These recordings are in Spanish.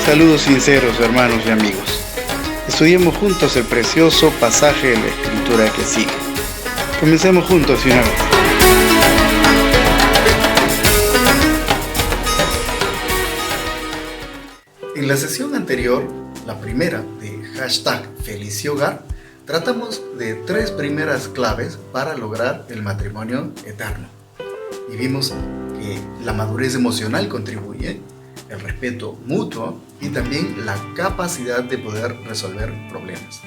Saludos sinceros, hermanos y amigos. Estudiemos juntos el precioso pasaje de la Escritura que sigue. Comencemos juntos de una vez. En la sesión anterior, la primera de #FeliCiHogar, tratamos de 3 primeras claves para lograr el matrimonio eterno. Y vimos que la madurez emocional contribuye, el respeto mutuo y también la capacidad de poder resolver problemas.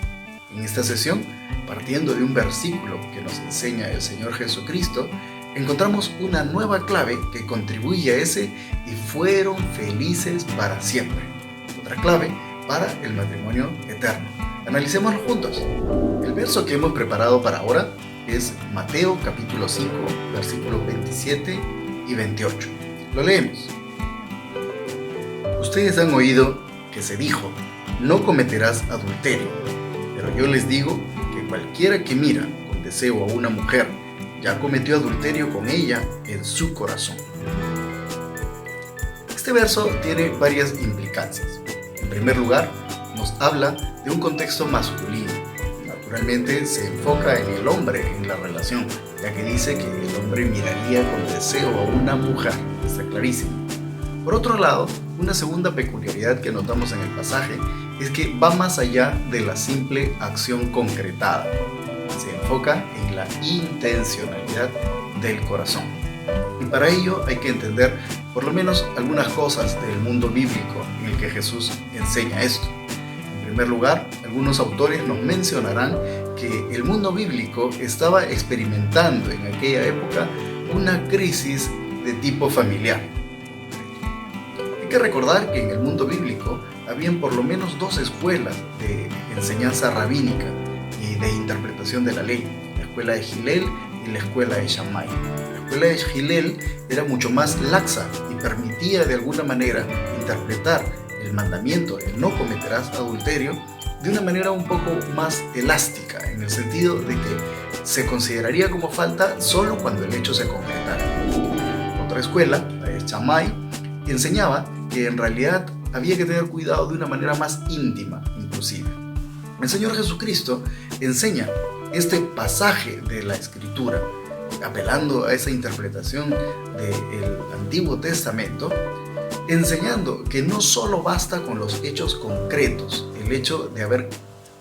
En esta sesión, partiendo de un versículo que nos enseña el Señor Jesucristo, encontramos una nueva clave que contribuye a ese y fueron felices para siempre. Otra clave para el matrimonio eterno. Analicémoslo juntos. El verso que hemos preparado para ahora es Mateo capítulo 5, versículos 27 y 28. Lo leemos. Ustedes han oído que se dijo, no cometerás adulterio, pero yo les digo que cualquiera que mira con deseo a una mujer ya cometió adulterio con ella en su corazón. Este verso tiene varias implicancias. En primer lugar, nos habla de un contexto masculino. Naturalmente se enfoca en el hombre en la relación, ya que dice que el hombre miraría con deseo a una mujer. Está clarísimo. Por otro lado, una segunda peculiaridad que notamos en el pasaje es que va más allá de la simple acción concretada. Se enfoca en la intencionalidad del corazón. Y para ello hay que entender por lo menos algunas cosas del mundo bíblico en el que Jesús enseña esto. En primer lugar, algunos autores nos mencionarán que el mundo bíblico estaba experimentando en aquella época una crisis de tipo familiar. Hay que recordar que en el mundo bíblico habían por lo menos 2 escuelas de enseñanza rabínica y de interpretación de la ley, la escuela de Hillel y la escuela de Shammai. La escuela de Hillel era mucho más laxa y permitía de alguna manera interpretar el mandamiento de no cometerás adulterio de una manera un poco más elástica, en el sentido de que se consideraría como falta solo cuando el hecho se concretara. Otra escuela, la de Shammai, enseñaba que en realidad había que tener cuidado de una manera más íntima, inclusive. El Señor Jesucristo enseña este pasaje de la Escritura, apelando a esa interpretación del Antiguo Testamento, enseñando que no solo basta con los hechos concretos, el hecho de haber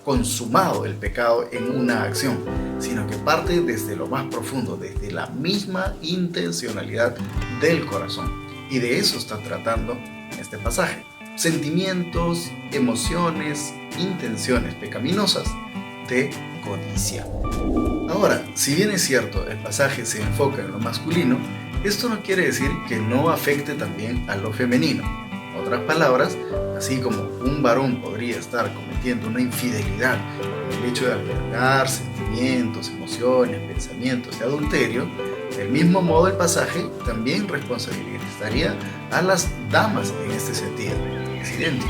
consumado el pecado en una acción, sino que parte desde lo más profundo, desde la misma intencionalidad del corazón. Y de eso está tratando este pasaje. Sentimientos, emociones, intenciones pecaminosas de codicia. Ahora, si bien es cierto, el pasaje se enfoca en lo masculino, esto no quiere decir que no afecte también a lo femenino. En otras palabras, así como un varón podría estar cometiendo una infidelidad con el hecho de albergar sentimientos, emociones, pensamientos de adulterio, del mismo modo el pasaje también responsabilizaría a las damas en este sentido. Es idéntico.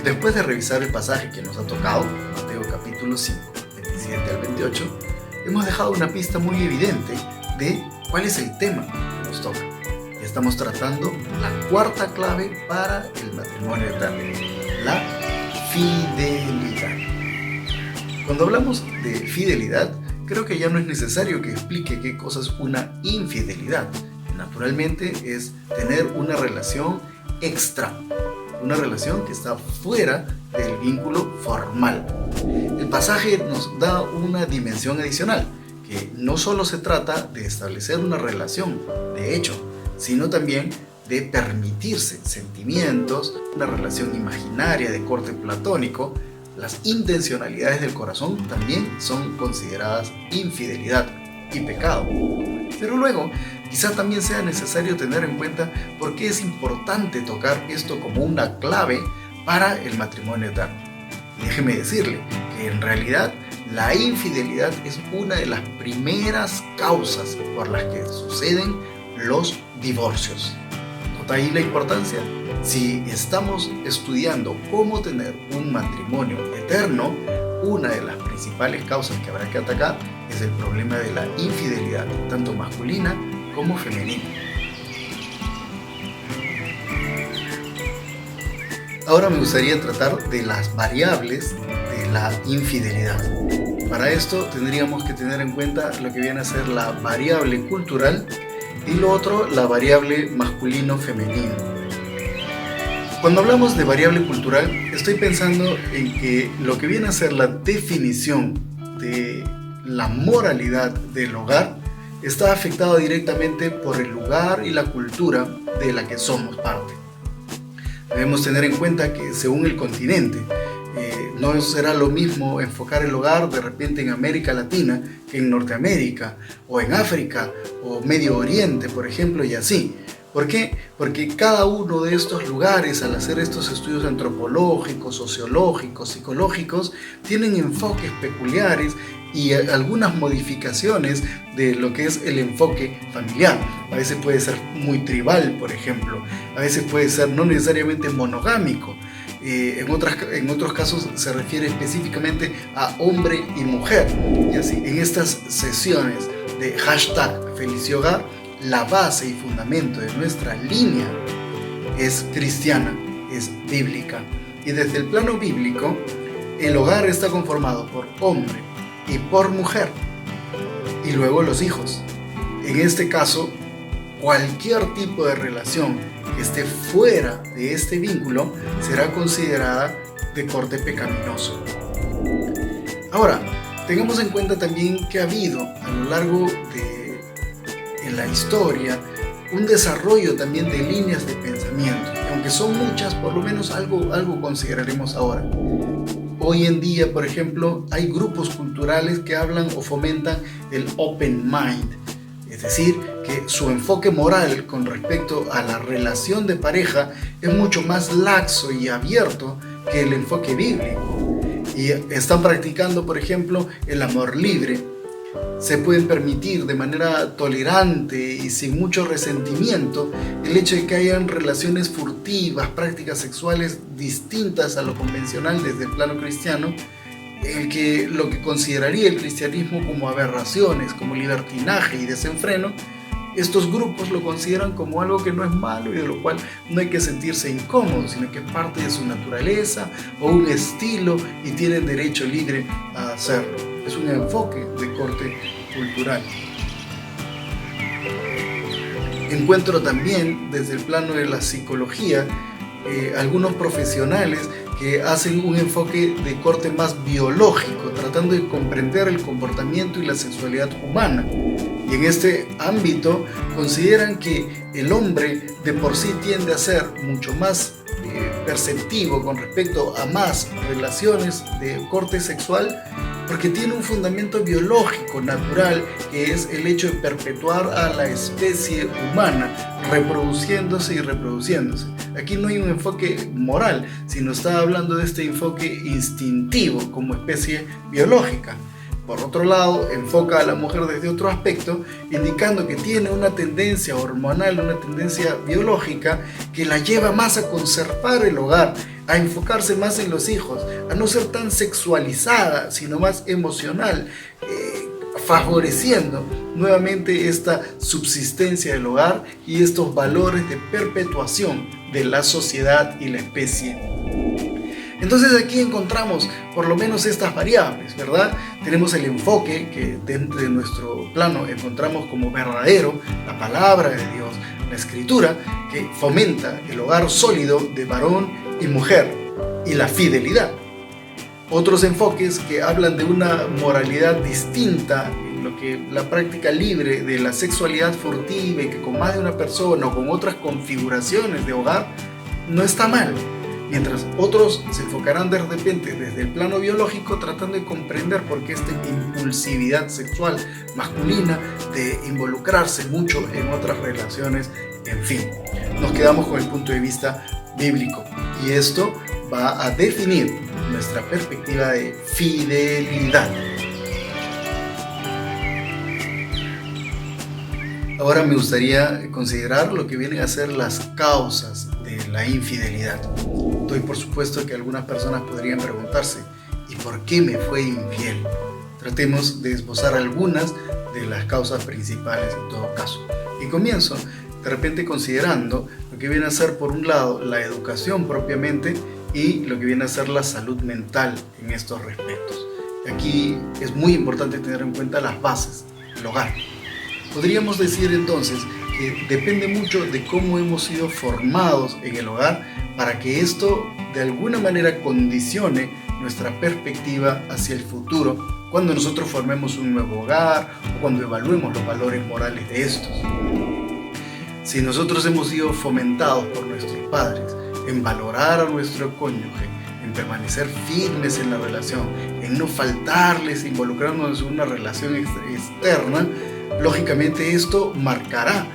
Después de revisar el pasaje que nos ha tocado, Mateo capítulo 5, 27 al 28, hemos dejado una pista muy evidente de cuál es el tema que nos toca. Y estamos tratando la 4ª clave para el matrimonio eterno, la fidelidad. Cuando hablamos de fidelidad, creo que ya no es necesario que explique qué cosa es una infidelidad. Naturalmente es tener una relación extra, una relación que está fuera del vínculo formal. El pasaje nos da una dimensión adicional, que no solo se trata de establecer una relación, de hecho, sino también de permitirse sentimientos, una relación imaginaria de corte platónico. Las intencionalidades del corazón también son consideradas infidelidad y pecado. Pero luego, quizá también sea necesario tener en cuenta por qué es importante tocar esto como una clave para el matrimonio eterno. Y déjeme decirle que en realidad la infidelidad es una de las primeras causas por las que suceden los divorcios. ¿Nota ahí la importancia? Si estamos estudiando cómo tener un matrimonio eterno, una de las principales causas que habrá que atacar es el problema de la infidelidad, tanto masculina como femenina. Ahora me gustaría tratar de las variables de la infidelidad. Para esto tendríamos que tener en cuenta lo que viene a ser la variable cultural y lo otro, la variable masculino-femenino. Cuando hablamos de variable cultural, estoy pensando en que lo que viene a ser la definición de la moralidad del hogar está afectado directamente por el lugar y la cultura de la que somos parte. Debemos tener en cuenta que según el continente, no será lo mismo enfocar el hogar de repente en América Latina que en Norteamérica, o en África, o Medio Oriente, por ejemplo, y así. ¿Por qué? Porque cada uno de estos lugares, al hacer estos estudios antropológicos, sociológicos, psicológicos, tienen enfoques peculiares y algunas modificaciones de lo que es el enfoque familiar. A veces puede ser muy tribal, por ejemplo. A veces puede ser no necesariamente monogámico. En otros casos se refiere específicamente a hombre y mujer. Y así, en estas sesiones de #FelicidHogar, la base y fundamento de nuestra línea es cristiana, es bíblica. Y desde el plano bíblico, el hogar está conformado por hombre y por mujer, y luego los hijos. En este caso, cualquier tipo de relación que esté fuera de este vínculo será considerada de corte pecaminoso. Ahora, tengamos en cuenta también que ha habido a lo largo en la historia un desarrollo también de líneas de pensamiento. Aunque son muchas, por lo menos algo consideraremos ahora. Hoy en día, por ejemplo, hay grupos culturales que hablan o fomentan el open mind, es decir, que su enfoque moral con respecto a la relación de pareja es mucho más laxo y abierto que el enfoque bíblico. Y están practicando, por ejemplo, el amor libre. Se pueden permitir de manera tolerante y sin mucho resentimiento el hecho de que hayan relaciones furtivas, prácticas sexuales distintas a lo convencional desde el plano cristiano, en que lo que consideraría el cristianismo como aberraciones, como libertinaje y desenfreno, estos grupos lo consideran como algo que no es malo y de lo cual no hay que sentirse incómodo, sino que es parte de su naturaleza o un estilo y tienen derecho libre a hacerlo. Es un enfoque de corte cultural. Encuentro también desde el plano de la psicología algunos profesionales que hacen un enfoque de corte más biológico, tratando de comprender el comportamiento y la sexualidad humana. Y en este ámbito consideran que el hombre de por sí tiende a ser mucho más perceptivo con respecto a más relaciones de corte sexual, porque tiene un fundamento biológico natural, que es el hecho de perpetuar a la especie humana, reproduciéndose y reproduciéndose. Aquí no hay un enfoque moral, sino está hablando de este enfoque instintivo como especie biológica. Por otro lado, enfoca a la mujer desde otro aspecto, indicando que tiene una tendencia hormonal, una tendencia biológica que la lleva más a conservar el hogar, a enfocarse más en los hijos, a no ser tan sexualizada, sino más emocional, favoreciendo nuevamente esta subsistencia del hogar y estos valores de perpetuación de la sociedad y la especie. Entonces aquí encontramos por lo menos estas variables, ¿verdad? Tenemos el enfoque que dentro de nuestro plano encontramos como verdadero, la palabra de Dios, la escritura, que fomenta el hogar sólido de varón y mujer, y la fidelidad. Otros enfoques que hablan de una moralidad distinta, en lo que la práctica libre de la sexualidad furtiva y que con más de una persona o con otras configuraciones de hogar no está mal. Mientras otros se enfocarán de repente desde el plano biológico tratando de comprender por qué esta impulsividad sexual masculina de involucrarse mucho en otras relaciones, en fin. Nos quedamos con el punto de vista bíblico y esto va a definir nuestra perspectiva de fidelidad. Ahora me gustaría considerar lo que vienen a ser las causas de la infidelidad. Doy por supuesto que algunas personas podrían preguntarse, ¿y por qué me fue infiel? Tratemos de esbozar algunas de las causas principales en todo caso. Y comienzo de repente considerando lo que viene a ser por un lado la educación propiamente y lo que viene a ser la salud mental en estos respectos. Aquí es muy importante tener en cuenta las bases del hogar. Podríamos decir entonces que depende mucho de cómo hemos sido formados en el hogar para que esto de alguna manera condicione nuestra perspectiva hacia el futuro cuando nosotros formemos un nuevo hogar o cuando evaluemos los valores morales de estos. Si nosotros hemos sido fomentados por nuestros padres en valorar a nuestro cónyuge, en permanecer firmes en la relación, en no faltarles, involucrarnos en una relación externa, lógicamente esto marcará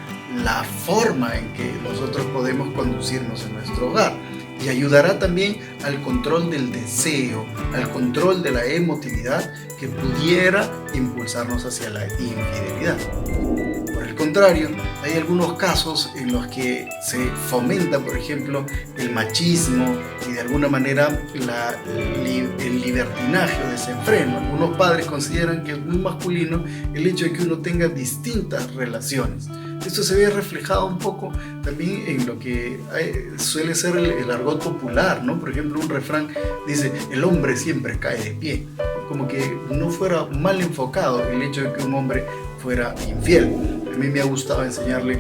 la forma en que nosotros podemos conducirnos en nuestro hogar y ayudará también al control del deseo, al control de la emotividad que pudiera impulsarnos hacia la infidelidad. Por el contrario, hay algunos casos en los que se fomenta, por ejemplo, el machismo y de alguna manera el libertinaje o desenfreno. Algunos padres consideran que es muy masculino el hecho de que uno tenga distintas relaciones. Esto se ve reflejado un poco también en lo que suele ser el argot popular, ¿no? Por ejemplo, un refrán dice, el hombre siempre cae de pie. Como que no fuera mal enfocado el hecho de que un hombre fuera infiel. A mí me ha gustado enseñarle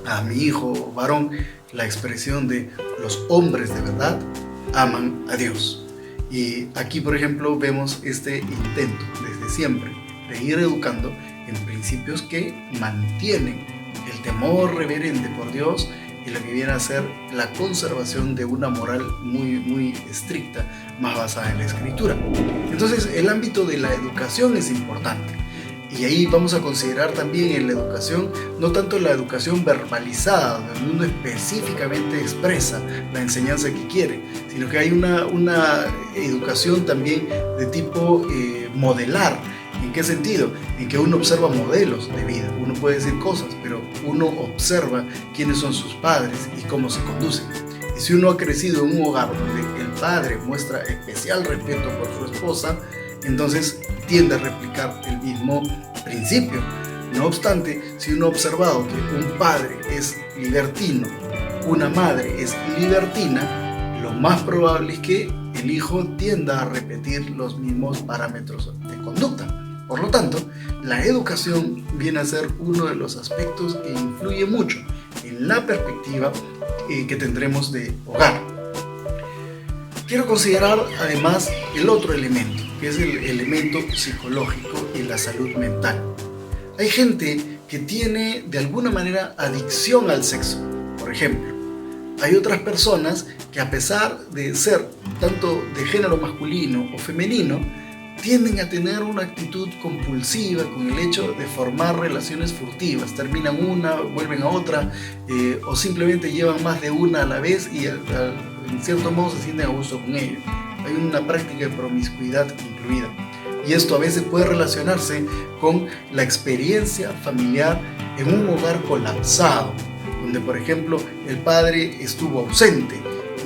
a mi hijo varón la expresión de los hombres de verdad aman a Dios. Y aquí, por ejemplo, vemos este intento desde siempre de ir educando en principios que mantienen el temor reverente por Dios y lo que viene a ser la conservación de una moral muy estricta, más basada en la Escritura. Entonces, el ámbito de la educación es importante. Y ahí vamos a considerar también en la educación, no tanto la educación verbalizada, donde uno específicamente expresa la enseñanza que quiere, sino que hay una educación también de tipo modelar. ¿En qué sentido? En que uno observa modelos de vida. Uno puede decir cosas, pero uno observa quiénes son sus padres y cómo se conducen. Y si uno ha crecido en un hogar donde el padre muestra especial respeto por su esposa, entonces tiende a replicar el mismo principio. No obstante, si uno ha observado que un padre es libertino, una madre es libertina, lo más probable es que el hijo tienda a repetir los mismos parámetros de conducta. Por lo tanto, la educación viene a ser uno de los aspectos que influye mucho en la perspectiva que tendremos de hogar. Quiero considerar además el otro elemento, que es el elemento psicológico y la salud mental. Hay gente que tiene de alguna manera adicción al sexo, por ejemplo. Hay otras personas que, a pesar de ser tanto de género masculino o femenino, tienden a tener una actitud compulsiva con el hecho de formar relaciones furtivas. Terminan una, vuelven a otra, o simplemente llevan más de una a la vez y en cierto modo se sienten a gusto con ello. Hay una práctica de promiscuidad incluida. Y esto a veces puede relacionarse con la experiencia familiar en un hogar colapsado, donde, por ejemplo, el padre estuvo ausente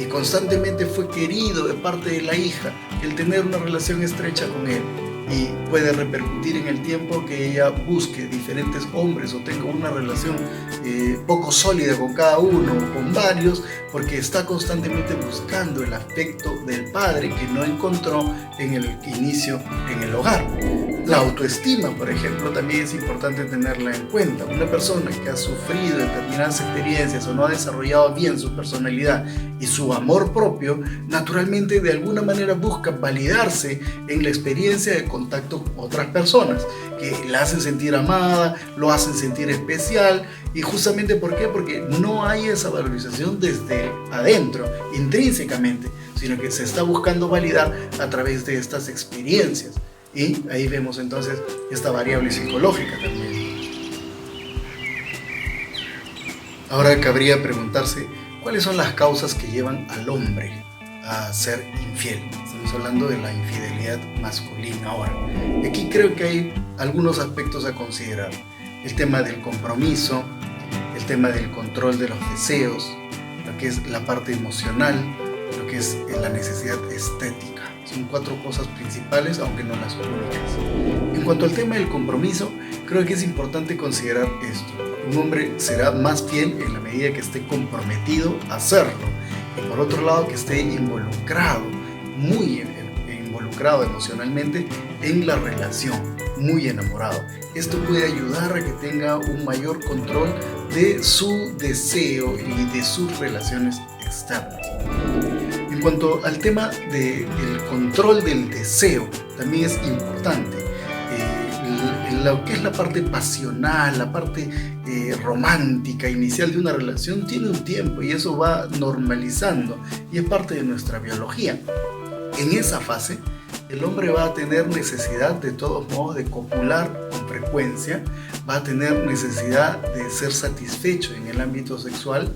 y constantemente fue querido de parte de la hija, el tener una relación estrecha con él, y puede repercutir en el tiempo que ella busque diferentes hombres o tenga una relación poco sólida con cada uno o con varios, porque está constantemente buscando el afecto del padre que no encontró en el inicio en el hogar. La autoestima, por ejemplo, también es importante tenerla en cuenta. Una persona que ha sufrido determinadas experiencias o no ha desarrollado bien su personalidad y su amor propio, naturalmente de alguna manera busca validarse en la experiencia de contacto con otras personas que la hacen sentir amada, lo hacen sentir especial. Y justamente ¿por qué? Porque no hay esa valorización desde adentro, intrínsecamente, sino que se está buscando validar a través de estas experiencias. Y ahí vemos entonces esta variable psicológica también. Ahora cabría preguntarse cuáles son las causas que llevan al hombre a ser infiel. Estamos hablando de la infidelidad masculina ahora. Y aquí creo que hay algunos aspectos a considerar. El tema del compromiso, el tema del control de los deseos, lo que es la parte emocional, lo que es la necesidad estética. Son 4 cosas principales, aunque no las únicas. En cuanto al tema del compromiso, creo que es importante considerar esto. Un hombre será más fiel en la medida que esté comprometido a hacerlo. y por otro lado que esté involucrado, muy involucrado emocionalmente en la relación, muy enamorado. Esto puede ayudar a que tenga un mayor control de su deseo y de sus relaciones externas. En cuanto al tema del control del deseo, también es importante. Lo que es la parte pasional, la parte romántica, inicial de una relación, tiene un tiempo y eso va normalizando y es parte de nuestra biología. En esa fase, el hombre va a tener necesidad de todos modos de copular con frecuencia, va a tener necesidad de ser satisfecho en el ámbito sexual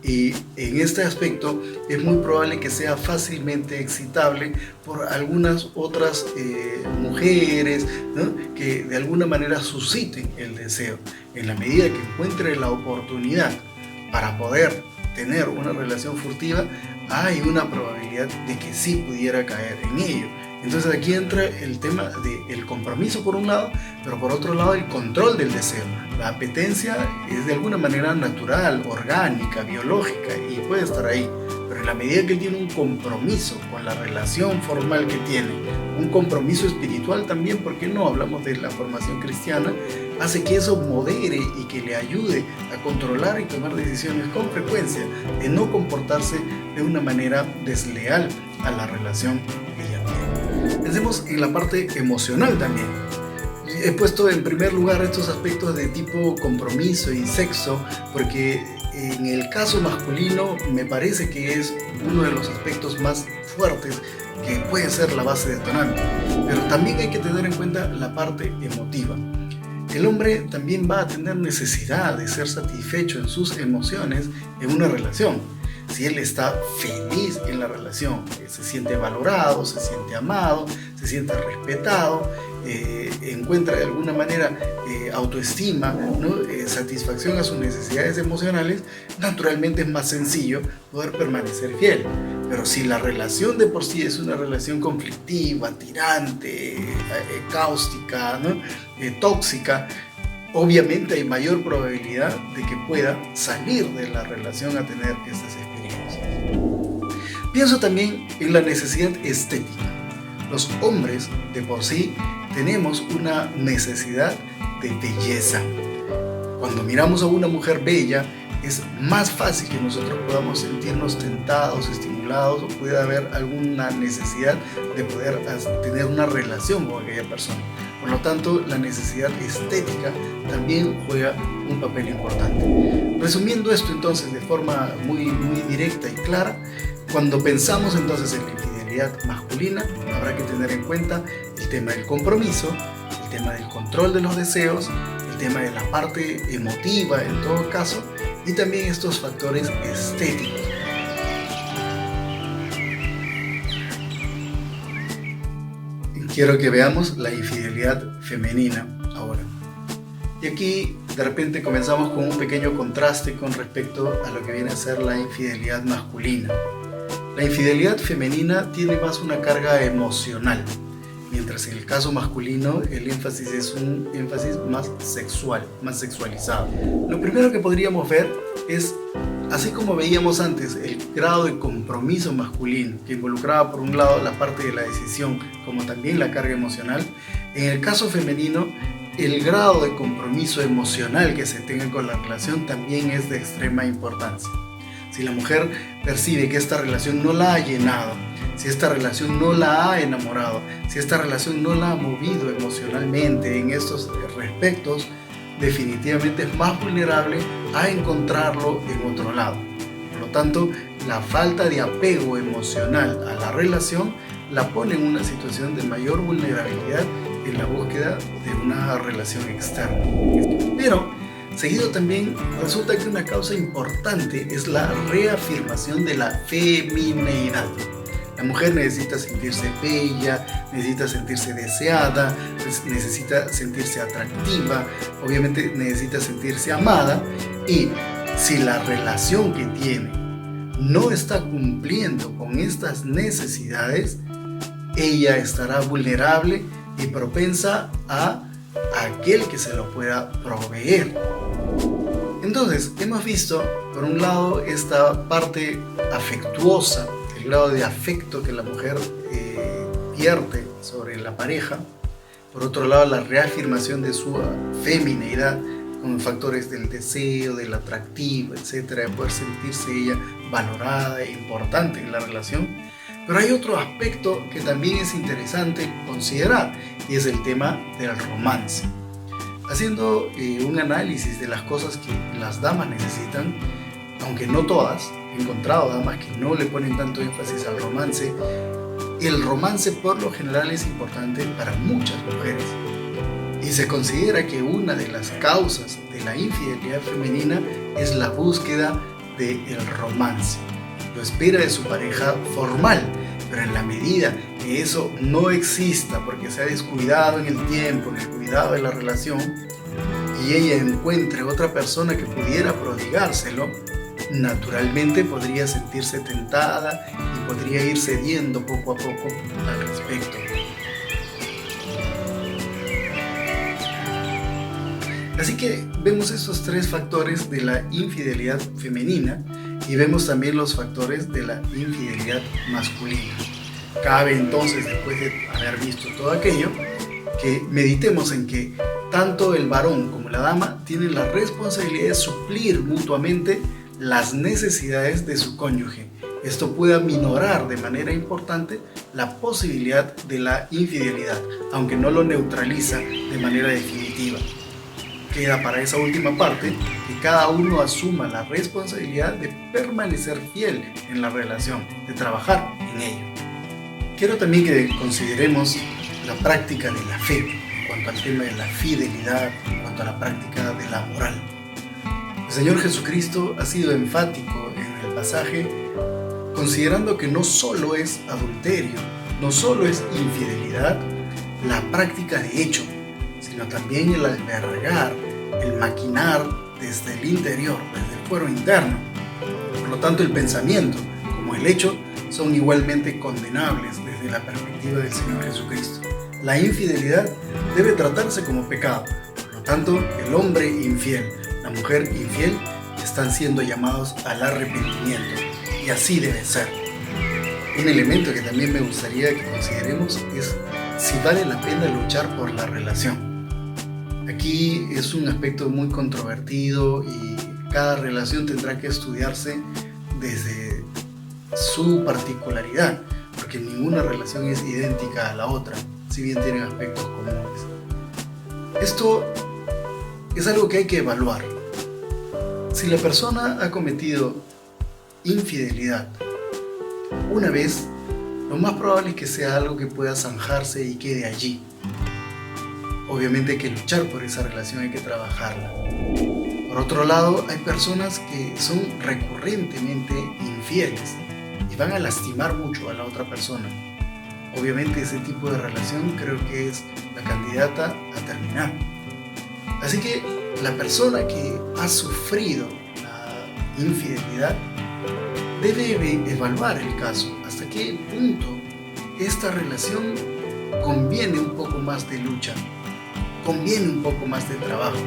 y en este aspecto es muy probable que sea fácilmente excitable por algunas otras mujeres, ¿no?, que de alguna manera susciten el deseo. En la medida que encuentre la oportunidad para poder tener una relación furtiva, hay una probabilidad de que sí pudiera caer en ello. Entonces aquí entra el tema del compromiso por un lado, pero por otro lado el control del deseo. La apetencia es de alguna manera natural, orgánica, biológica y puede estar ahí, pero en la medida que tiene un compromiso con la relación formal que tiene, un compromiso espiritual también, porque no hablamos de la formación cristiana, hace que eso modere y que le ayude a controlar y tomar decisiones con frecuencia, de no comportarse de una manera desleal a la relación que ella tiene. Pensemos en la parte emocional también. He puesto en primer lugar estos aspectos de tipo compromiso y sexo porque en el caso masculino me parece que es uno de los aspectos más fuertes que puede ser la base detonante, pero también hay que tener en cuenta la parte emotiva. El hombre también va a tener necesidad de ser satisfecho en sus emociones en una relación. Si él está feliz en la relación, se siente valorado, se siente amado, se siente respetado, encuentra de alguna manera autoestima, ¿no?, satisfacción a sus necesidades emocionales, naturalmente es más sencillo poder permanecer fiel. Pero si la relación de por sí es una relación conflictiva, tirante, cáustica, ¿no?, tóxica, obviamente hay mayor probabilidad de que pueda salir de la relación a tener estas experiencias. Pienso también en la necesidad estética. Los hombres de por sí tenemos una necesidad de belleza. Cuando miramos a una mujer bella, es más fácil que nosotros podamos sentirnos tentados, estimulados o pueda haber alguna necesidad de poder tener una relación con aquella persona. Por lo tanto, la necesidad estética también juega un papel importante. Resumiendo esto entonces de forma muy directa y clara, cuando pensamos entonces en la infidelidad masculina, habrá que tener en cuenta el tema del compromiso, el tema del control de los deseos, el tema de la parte emotiva en todo caso, y también estos factores estéticos. Quiero que veamos la infidelidad femenina ahora. Y aquí de repente comenzamos con un pequeño contraste con respecto a lo que viene a ser la infidelidad masculina. La infidelidad femenina tiene más una carga emocional, mientras en el caso masculino el énfasis es un énfasis más sexual, más sexualizado. Lo primero que podríamos ver es, así como veíamos antes, el grado de compromiso masculino, que involucraba por un lado la parte de la decisión, como también la carga emocional. En el caso femenino, el grado de compromiso emocional que se tenga con la relación también es de extrema importancia. Si la mujer percibe que esta relación no la ha llenado, si esta relación no la ha enamorado, si esta relación no la ha movido emocionalmente en estos respectos, definitivamente es más vulnerable a encontrarlo en otro lado. Por lo tanto, la falta de apego emocional a la relación la pone en una situación de mayor vulnerabilidad en la búsqueda de una relación externa. Pero, seguido también, resulta que una causa importante es la reafirmación de la femineidad. La mujer necesita sentirse bella, necesita sentirse deseada, necesita sentirse atractiva, obviamente necesita sentirse amada, y si la relación que tiene no está cumpliendo con estas necesidades, ella estará vulnerable y propensa a aquel que se lo pueda proveer. Entonces, hemos visto, por un lado, esta parte afectuosa, el grado de afecto que la mujer vierte sobre la pareja. Por otro lado, la reafirmación de su femineidad con factores del deseo, del atractivo, etcétera, de poder sentirse ella valorada e importante en la relación. Pero hay otro aspecto que también es interesante considerar, y es el tema del romance. Haciendo un análisis de las cosas que las damas necesitan, aunque no todas, he encontrado damas que no le ponen tanto énfasis al romance. El romance por lo general es importante para muchas mujeres y se considera que una de las causas de la infidelidad femenina es la búsqueda del romance. Lo espera de su pareja formal, pero en la medida que eso no exista porque se ha descuidado en el tiempo, en el cuidado de la relación, y ella encuentre otra persona que pudiera prodigárselo, naturalmente podría sentirse tentada y podría ir cediendo poco a poco al respecto. Así que vemos esos tres factores de la infidelidad femenina y vemos también los factores de la infidelidad masculina. Cabe entonces, después de haber visto todo aquello, que meditemos en que tanto el varón como la dama tienen la responsabilidad de suplir mutuamente las necesidades de su cónyuge. Esto puede aminorar de manera importante la posibilidad de la infidelidad, aunque no lo neutraliza de manera definitiva. Queda para esa última parte que cada uno asuma la responsabilidad de permanecer fiel en la relación, de trabajar en ello. Quiero también que consideremos la práctica de la fe en cuanto al tema de la fidelidad, en cuanto a la práctica de la moral. El Señor Jesucristo ha sido enfático en el pasaje, considerando que no solo es adulterio, no solo es infidelidad la práctica de hecho, sino también el albergar, el maquinar desde el interior, desde el fuero interno. Por lo tanto, el pensamiento como el hecho son igualmente condenables desde la perspectiva del Señor Jesucristo. La infidelidad debe tratarse como pecado. Por lo tanto, el hombre infiel, la mujer infiel están siendo llamados al arrepentimiento, y así debe ser. Un elemento que también me gustaría que consideremos es si vale la pena luchar por la relación. Aquí es un aspecto muy controvertido y cada relación tendrá que estudiarse desde su particularidad, porque ninguna relación es idéntica a la otra, si bien tienen aspectos comunes. Esto es algo que hay que evaluar. Si la persona ha cometido infidelidad una vez, lo más probable es que sea algo que pueda zanjarse y quede allí. Obviamente hay que luchar por esa relación, hay que trabajarla. Por otro lado, hay personas que son recurrentemente infieles y van a lastimar mucho a la otra persona. Obviamente ese tipo de relación creo que es la candidata a terminar. Así que la persona que ha sufrido la infidelidad debe evaluar el caso, hasta qué punto esta relación conviene un poco más de lucha, conviene un poco más de trabajo.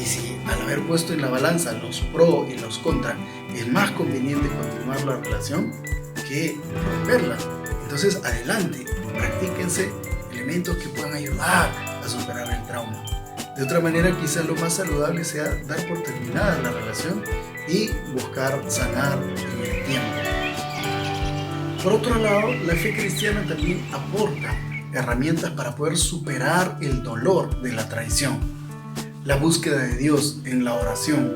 Y si al haber puesto en la balanza los pro y los contra es más conveniente continuar la relación que romperla, entonces adelante, practíquense elementos que puedan ayudar a superar el trauma. De otra manera, quizás lo más saludable sea dar por terminada la relación y buscar sanar en el tiempo. Por otro lado, la fe cristiana también aporta herramientas para poder superar el dolor de la traición. La búsqueda de Dios en la oración,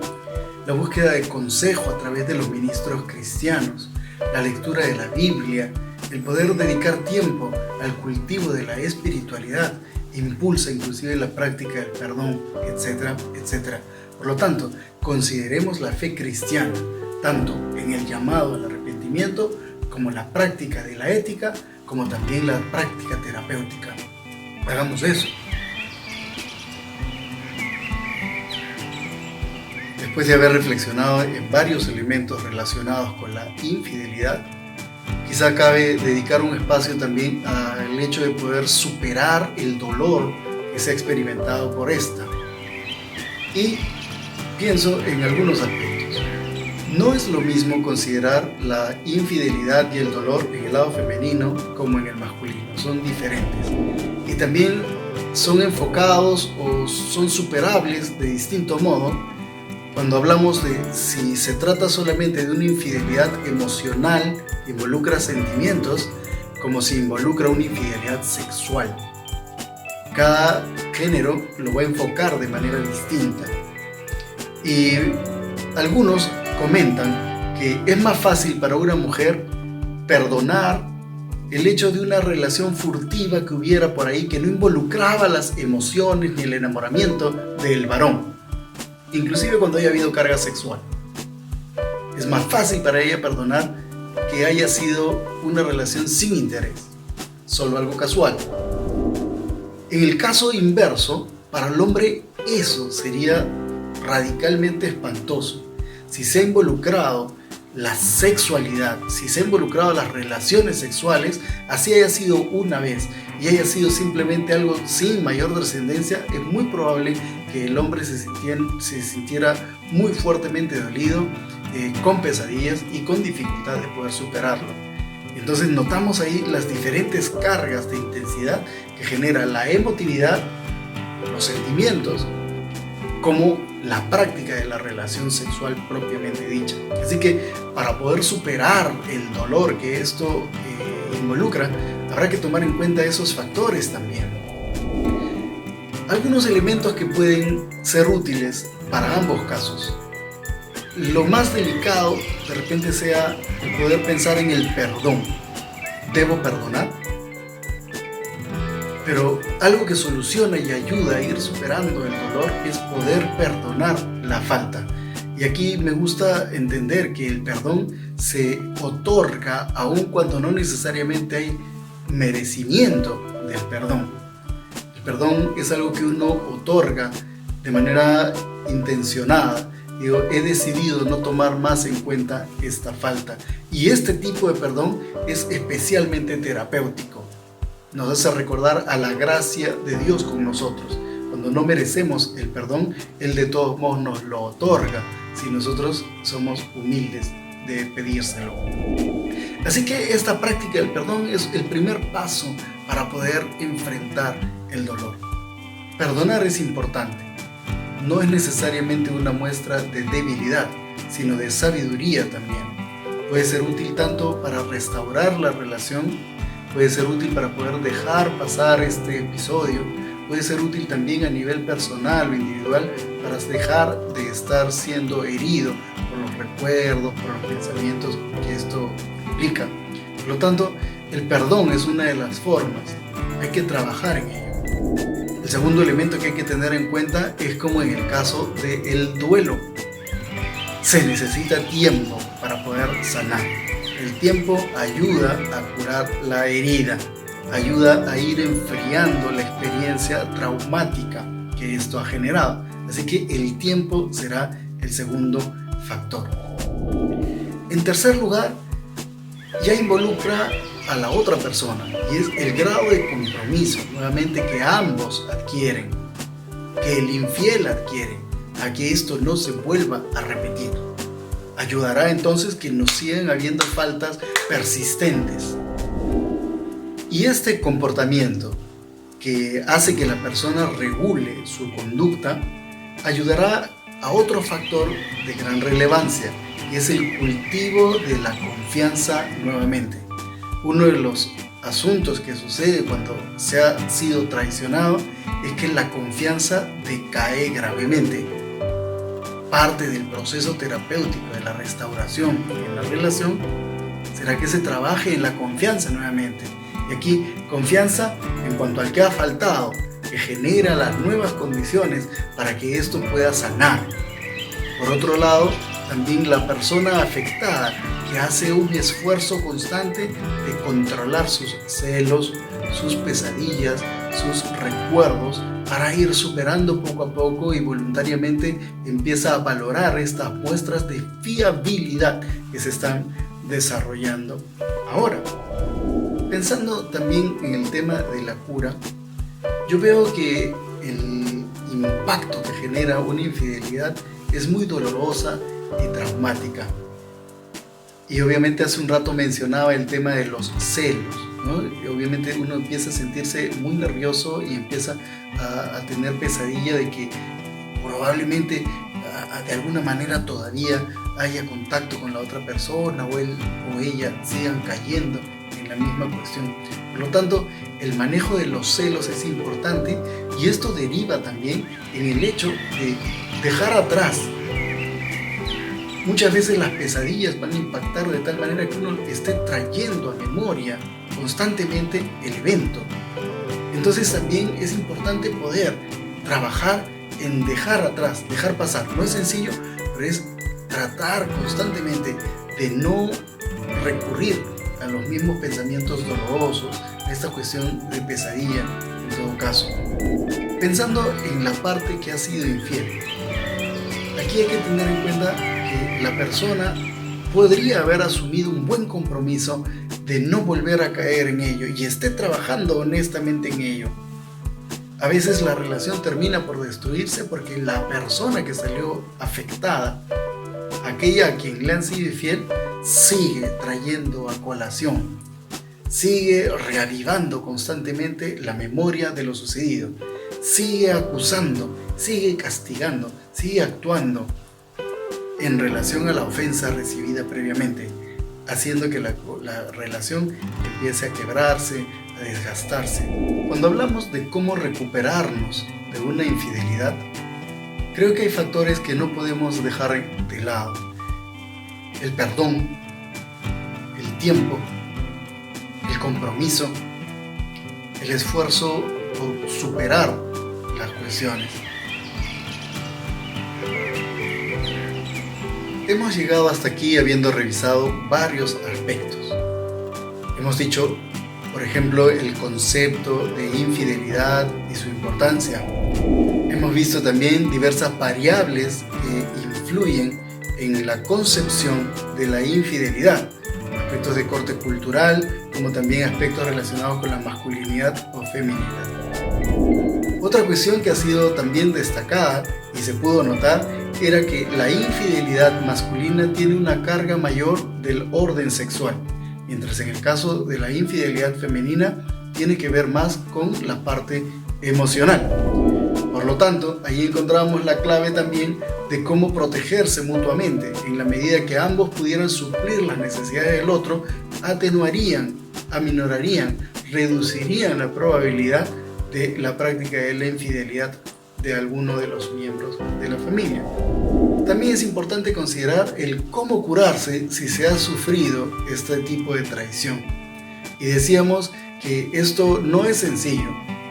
la búsqueda de consejo a través de los ministros cristianos, la lectura de la Biblia, el poder dedicar tiempo al cultivo de la espiritualidad, impulsa inclusive la práctica del perdón, etcétera, etcétera. Por lo tanto, consideremos la fe cristiana, tanto en el llamado al arrepentimiento, como la práctica de la ética, como también la práctica terapéutica. Hagamos eso. Después de haber reflexionado en varios elementos relacionados con la infidelidad, quizá cabe dedicar un espacio también al hecho de poder superar el dolor que se ha experimentado por esta. Y pienso en algunos aspectos. No es lo mismo considerar la infidelidad y el dolor en el lado femenino como en el masculino, son diferentes. Y también son enfocados o son superables de distinto modo cuando hablamos de si se trata solamente de una infidelidad emocional que involucra sentimientos, como si involucra una infidelidad sexual. Cada género lo va a enfocar de manera distinta. Y algunos comentan que es más fácil para una mujer perdonar el hecho de una relación furtiva que hubiera por ahí que no involucraba las emociones ni el enamoramiento del varón, inclusive cuando haya habido carga sexual. Es más fácil para ella perdonar que haya sido una relación sin interés, solo algo casual. En el caso inverso, para el hombre eso sería radicalmente espantoso. Si se ha involucrado la sexualidad, si se ha involucrado las relaciones sexuales, así haya sido una vez y haya sido simplemente algo sin mayor trascendencia, es muy probable que el hombre se sintiera muy fuertemente dolido, con pesadillas y con dificultad de poder superarlo. Entonces notamos ahí las diferentes cargas de intensidad que genera la emotividad, los sentimientos, como la práctica de la relación sexual propiamente dicha. Así que para poder superar el dolor que esto involucra, habrá que tomar en cuenta esos factores también. Algunos elementos que pueden ser útiles para ambos casos. Lo más delicado de repente sea el poder pensar en el perdón. ¿Debo perdonar? Pero algo que soluciona y ayuda a ir superando el dolor es poder perdonar la falta. Y aquí me gusta entender que el perdón se otorga aun cuando no necesariamente hay merecimiento del perdón. El perdón es algo que uno otorga de manera intencionada. Digo, he decidido no tomar más en cuenta esta falta. Y este tipo de perdón es especialmente terapéutico. Nos hace recordar a la gracia de Dios con nosotros. Cuando no merecemos el perdón, Él de todos modos nos lo otorga, si nosotros somos humildes de pedírselo. Así que esta práctica del perdón es el primer paso para poder enfrentar el dolor. Perdonar es importante. No es necesariamente una muestra de debilidad, sino de sabiduría también. Puede ser útil tanto para restaurar la relación, puede ser útil para poder dejar pasar este episodio, puede ser útil también a nivel personal o individual para dejar de estar siendo herido por los recuerdos, por los pensamientos que esto implica. Por lo tanto, el perdón es una de las formas. Hay que trabajar en ello. El segundo elemento que hay que tener en cuenta es como en el caso del duelo. Se necesita tiempo para poder sanar. El tiempo ayuda a curar la herida, ayuda a ir enfriando la experiencia traumática que esto ha generado. Así que el tiempo será el segundo factor. En tercer lugar, ya involucra a la otra persona y es el grado de compromiso nuevamente que ambos adquieren, que el infiel adquiere, a que esto no se vuelva a repetir. Ayudará entonces que no sigan habiendo faltas persistentes. Y este comportamiento que hace que la persona regule su conducta ayudará a otro factor de gran relevancia, y es el cultivo de la confianza nuevamente. Uno de los asuntos que sucede cuando se ha sido traicionado es que la confianza decae gravemente. Parte del proceso terapéutico de la restauración en la relación será que se trabaje en la confianza nuevamente. Y aquí, confianza en cuanto al que ha faltado, que genera las nuevas condiciones para que esto pueda sanar. Por otro lado, también la persona afectada que hace un esfuerzo constante de controlar sus celos, sus pesadillas, sus recuerdos, para ir superando poco a poco y voluntariamente empieza a valorar estas muestras de fiabilidad que se están desarrollando ahora. Pensando también en el tema de la cura, yo veo que el impacto que genera una infidelidad es muy dolorosa y traumática. Y obviamente hace un rato mencionaba el tema de los celos, ¿no? Y obviamente uno empieza a sentirse muy nervioso y empieza a tener pesadilla de que probablemente de alguna manera todavía haya contacto con la otra persona o él o ella sigan cayendo en la misma cuestión. Por lo tanto, el manejo de los celos es importante y esto deriva también en el hecho de dejar atrás. Muchas veces las pesadillas van a impactar de tal manera que uno esté trayendo a memoria constantemente el evento. Entonces también es importante poder trabajar en dejar atrás, dejar pasar. No es sencillo, pero es tratar constantemente de no recurrir a los mismos pensamientos dolorosos, a esta cuestión de pesadilla en todo caso. Pensando en la parte que ha sido infiel, aquí hay que tener en cuenta que la persona podría haber asumido un buen compromiso de no volver a caer en ello y esté trabajando honestamente en ello. A veces la relación termina por destruirse porque la persona que salió afectada, aquella a quien le han sido infiel, sigue trayendo a colación, sigue reavivando constantemente la memoria de lo sucedido, sigue acusando, sigue castigando, sigue actuando en relación a la ofensa recibida previamente, haciendo que la relación empiece a quebrarse, a desgastarse. Cuando hablamos de cómo recuperarnos de una infidelidad, creo que hay factores que no podemos dejar de lado. El perdón, el tiempo, el compromiso, el esfuerzo por superar las cuestiones. Hemos llegado hasta aquí habiendo revisado varios aspectos. Hemos dicho, por ejemplo, el concepto de infidelidad y su importancia. Hemos visto también diversas variables que influyen en la concepción de la infidelidad, aspectos de corte cultural, como también aspectos relacionados con la masculinidad o feminidad. Otra cuestión que ha sido también destacada y se pudo notar era que la infidelidad masculina tiene una carga mayor del orden sexual, mientras en el caso de la infidelidad femenina tiene que ver más con la parte emocional. Por lo tanto, ahí encontramos la clave también de cómo protegerse mutuamente. En la medida que ambos pudieran suplir las necesidades del otro, atenuarían, aminorarían, reducirían la probabilidad de la práctica de la infidelidad de alguno de los miembros de la familia. También es importante considerar el cómo curarse si se ha sufrido este tipo de traición. Y decíamos que esto no es sencillo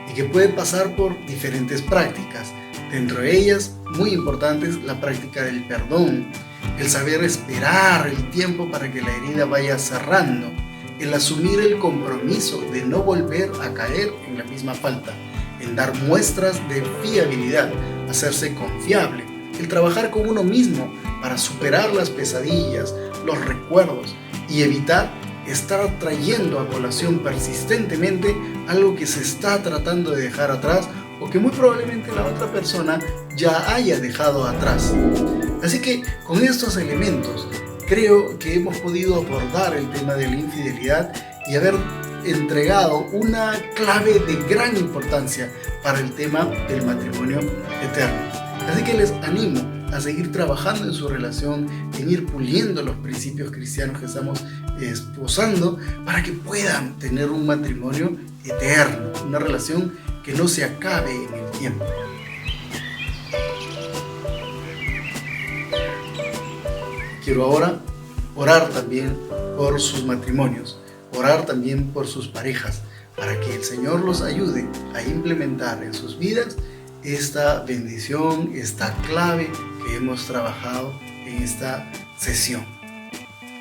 y que puede pasar por diferentes prácticas. Dentro de ellas, muy importantes, la práctica del perdón, el saber esperar el tiempo para que la herida vaya cerrando, el asumir el compromiso de no volver a caer en la misma falta, en dar muestras de fiabilidad, hacerse confiable, el trabajar con uno mismo para superar las pesadillas, los recuerdos y evitar estar trayendo a colación persistentemente algo que se está tratando de dejar atrás o que muy probablemente la otra persona ya haya dejado atrás. Así que con estos elementos creo que hemos podido abordar el tema de la infidelidad y haber entregado una clave de gran importancia para el tema del matrimonio eterno. Así que les animo a seguir trabajando en su relación, en ir puliendo los principios cristianos que estamos esposando para que puedan tener un matrimonio eterno, una relación que no se acabe en el tiempo. Quiero ahora orar también por sus matrimonios, orar también por sus parejas, para que el Señor los ayude a implementar en sus vidas esta bendición, esta clave que hemos trabajado en esta sesión.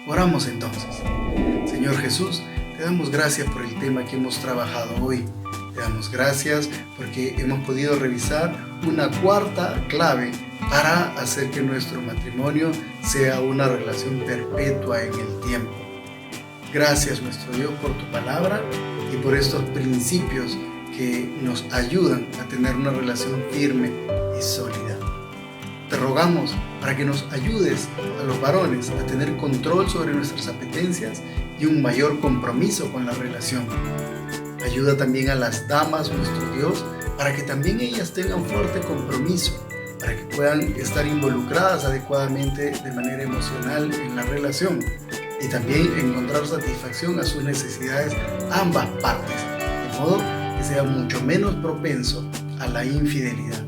Oramos entonces. Señor Jesús, te damos gracias por el tema que hemos trabajado hoy. Te damos gracias porque hemos podido revisar una cuarta clave para hacer que nuestro matrimonio sea una relación perpetua en el tiempo. Gracias, nuestro Dios, por tu palabra y por estos principios que nos ayudan a tener una relación firme y sólida. Te rogamos para que nos ayudes a los varones a tener control sobre nuestras apetencias y un mayor compromiso con la relación. Ayuda también a las damas, nuestro Dios, para que también ellas tengan fuerte compromiso, para que puedan estar involucradas adecuadamente de manera emocional en la relación y también encontrar satisfacción a sus necesidades ambas partes, de modo que sea mucho menos propenso a la infidelidad.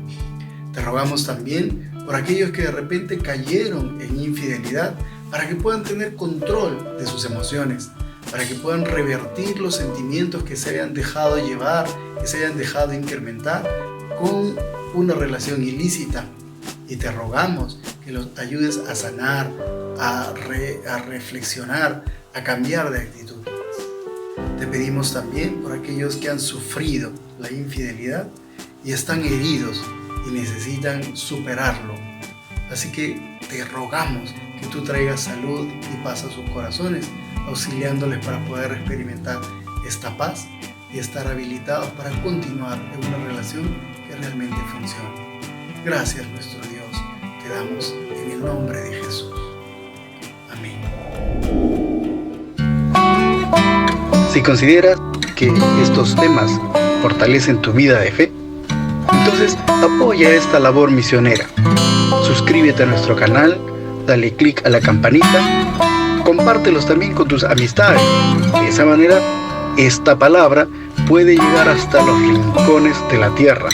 Te rogamos también por aquellos que de repente cayeron en infidelidad, para que puedan tener control de sus emociones, para que puedan revertir los sentimientos que se hayan dejado llevar, que se hayan dejado incrementar con una relación ilícita. Y te rogamos que los ayudes a sanar, a reflexionar, a cambiar de actitud. Te pedimos también por aquellos que han sufrido la infidelidad y están heridos y necesitan superarlo. Así que te rogamos que tú traigas salud y paz a sus corazones, auxiliándoles para poder experimentar esta paz y estar habilitados para continuar en una relación que realmente funcione. Gracias, nuestro Dios, te damos en el nombre de Jesús. Amén. Si consideras que estos temas fortalecen tu vida de fe, entonces apoya esta labor misionera. Suscríbete a nuestro canal, dale clic a la campanita, compártelos también con tus amistades. De esa manera, esta palabra puede llegar hasta los rincones de la tierra.